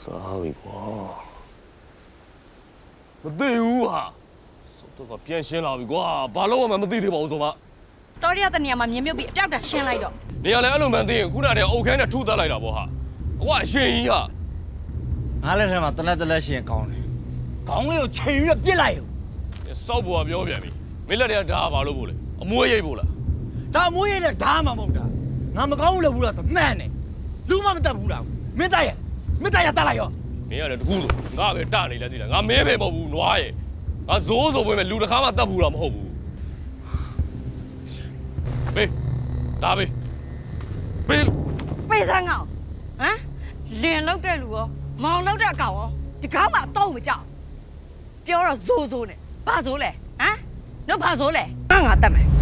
စားပြီကွာမသိဘူးဟာစောတော့ကပြန်ရှင်းလာပြီကွာဘာလို့မှမသိသေးပါဘူးဆိုမှ တော်ရရတဲ့နေရာမှာမြင်မြုပ်ပြီးအပြောက်တာရှင်းလိုက်တော့ နေရာလည်းအဲ့လိုမှန်းသိရင်ခုနတည်းအုတ်ခမ်းနဲ့ထုသတ်လိုက်တာပေါ့ဟာအကွာအရှင်ကြီးဟာ ငါလက်ထဲမှာတလက်ရှင်ကောင်းတယ်ခေါင်းလေးကိုချိန်ပြီးပြစ်လိုက်ရော စောက်ပေါ်ကပြောပြန်ပြီမင်းလက်ထဲကဓာတ်ဘာလို့ပို့လဲအမွှေးရိပ်ပို့လား ဒါမွေးရတဲ့ဓာတ်မှမဟုတ်တာငါမကောင်းဘူးလို့ဘူးလားဆိုမှန်တယ်လူမမတတ်ဘူးလားမင်းသားရတတ်လိုက်ရော မင်းကလည်းတကူးဆိုငါပဲတနေလဲသိလားငါမဲပဲမဟုတ်ဘူးနွားရဲ့ငါဇိုးဆိုပဲလူတစ်ခါမှတတ်ဘူးလားမဟုတ်ဘူးဘေးလာဘေးဘေး ပေးစမ်းကောင်ဟမ်လင်လောက်တဲ့လူရောမောင်လောက်တဲ့အကောင်ရောဒီကားမှာတော့မကြောက်ပြောတော့ဇိုးနဲ့ဘာဇိုးလဲဟမ်တို့ဘာဇိုးလဲငါတတ်မယ်